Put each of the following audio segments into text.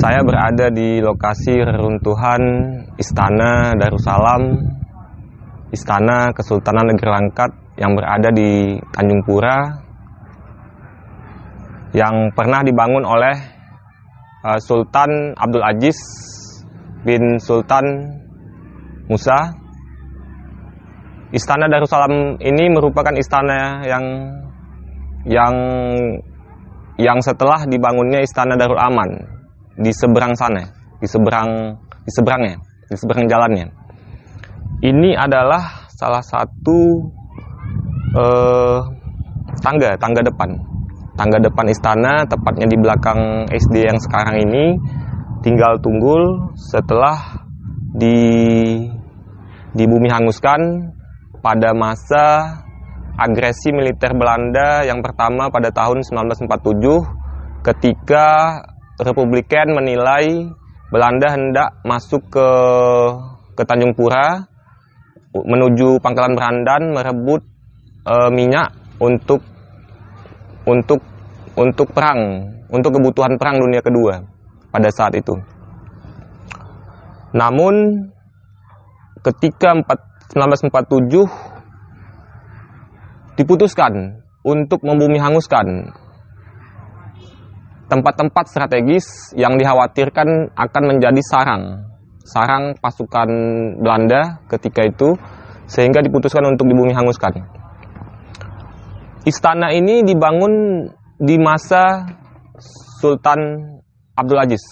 Saya berada di lokasi reruntuhan Istana Darussalam, Istana Kesultanan Negeri Langkat yang berada di Tanjung Pura, yang pernah dibangun oleh Sultan Abdul Aziz bin Sultan Musa. Istana Darussalam ini merupakan istana yang setelah dibangunnya Istana Darul Aman di seberang sana, di seberang jalannya. Ini adalah salah satu tangga depan istana, tepatnya di belakang SD yang sekarang ini. Tinggal tunggul setelah di bumi hanguskan pada masa agresi militer Belanda yang pertama pada tahun 1947, ketika Republikan menilai Belanda hendak masuk ke Tanjung Pura menuju Pangkalan Berandan, merebut minyak untuk perang, untuk kebutuhan perang dunia kedua pada saat itu. Namun ketika 1947 diputuskan untuk membumi hanguskan tempat-tempat strategis yang dikhawatirkan akan menjadi sarang pasukan Belanda ketika itu, sehingga diputuskan untuk dibumi hanguskan. Istana ini dibangun di masa Sultan Abdul Aziz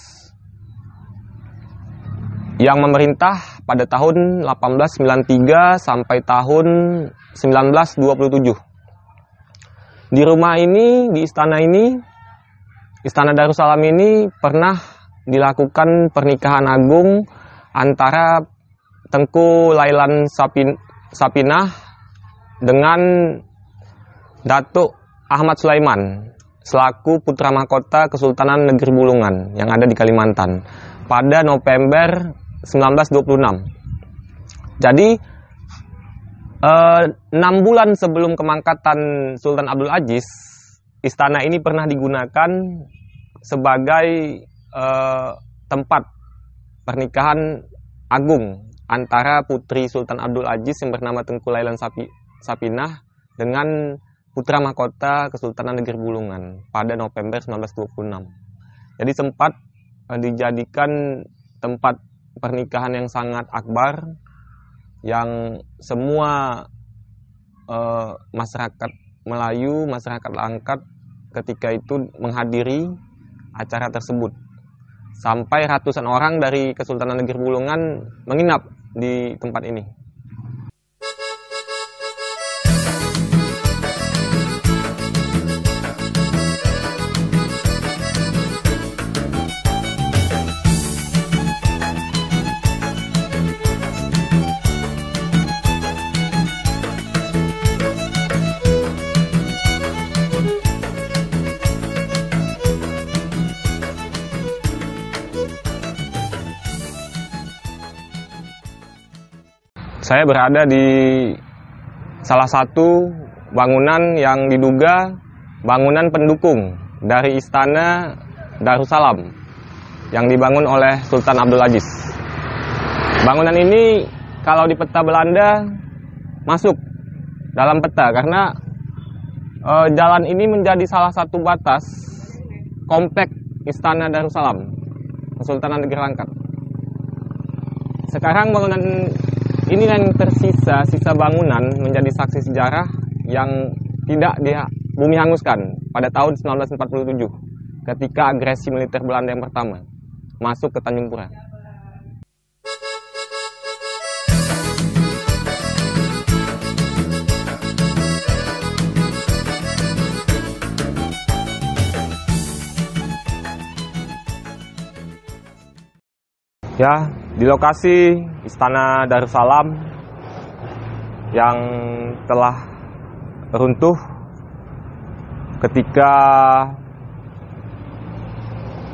yang memerintah pada tahun 1893 sampai tahun 1927. Di rumah ini, di istana ini, Istana Darussalam ini pernah dilakukan pernikahan agung antara Tengku Lailan Sapinah dengan Datuk Ahmad Sulaiman selaku putra mahkota Kesultanan Negeri Bulungan yang ada di Kalimantan pada November 1926. Jadi 6 bulan sebelum kemangkatan Sultan Abdul Aziz, istana ini pernah digunakan sebagai tempat pernikahan agung antara putri Sultan Abdul Aziz yang bernama Tengku Lailan Sapinah dengan putra mahkota Kesultanan Negeri Bulungan pada November 1926. Jadi sempat dijadikan tempat pernikahan yang sangat akbar, yang semua masyarakat Melayu, masyarakat Langkat ketika itu menghadiri acara tersebut. Sampai ratusan orang dari Kesultanan Negeri Bulungan menginap di tempat ini. Saya berada di salah satu bangunan yang diduga bangunan pendukung dari Istana Darussalam yang dibangun oleh Sultan Abdul Aziz. Bangunan ini kalau di peta Belanda masuk dalam peta karena jalan ini menjadi salah satu batas komplek Istana Darussalam, Kesultanan Negeri Langkat. Sekarang bangunan ini yang tersisa, sisa bangunan menjadi saksi sejarah yang tidak dibumi hanguskan pada tahun 1947 ketika agresi militer Belanda yang pertama masuk ke Tanjung Pura. Ya, di lokasi Istana Darussalam yang telah runtuh ketika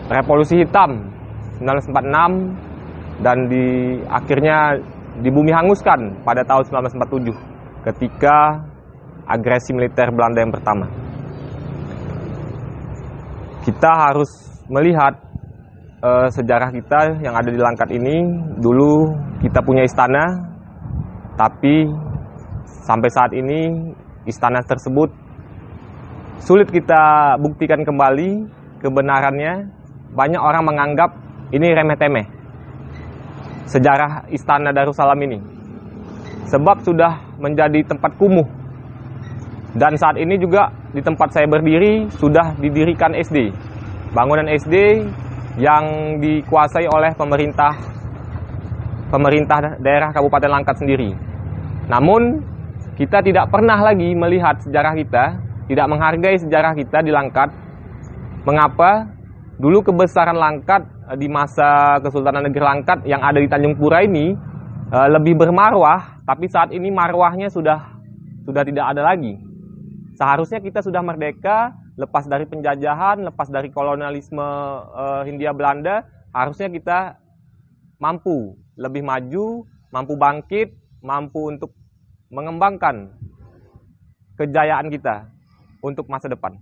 Revolusi Hitam 1946 dan akhirnya dibumi hanguskan pada tahun 1947 ketika agresi militer Belanda yang pertama. Kita harus melihat sejarah kita yang ada di Langkat ini. Dulu kita punya istana, tapi sampai saat ini istana tersebut sulit kita buktikan kembali kebenarannya. Banyak orang menganggap ini remeh-temeh, sejarah istana Darussalam ini, sebab sudah menjadi tempat kumuh. Dan saat ini juga di tempat saya berdiri sudah didirikan SD, bangunan SD yang dikuasai oleh pemerintah daerah Kabupaten Langkat sendiri. Namun kita tidak pernah lagi melihat sejarah kita, tidak menghargai sejarah kita di Langkat. Mengapa? Dulu kebesaran Langkat di masa Kesultanan Negeri Langkat yang ada di Tanjung Pura ini lebih bermarwah, tapi saat ini marwahnya sudah tidak ada lagi. Seharusnya kita sudah merdeka, lepas dari penjajahan, lepas dari kolonialisme Hindia Belanda, harusnya kita mampu lebih maju, mampu bangkit, mampu untuk mengembangkan kejayaan kita untuk masa depan.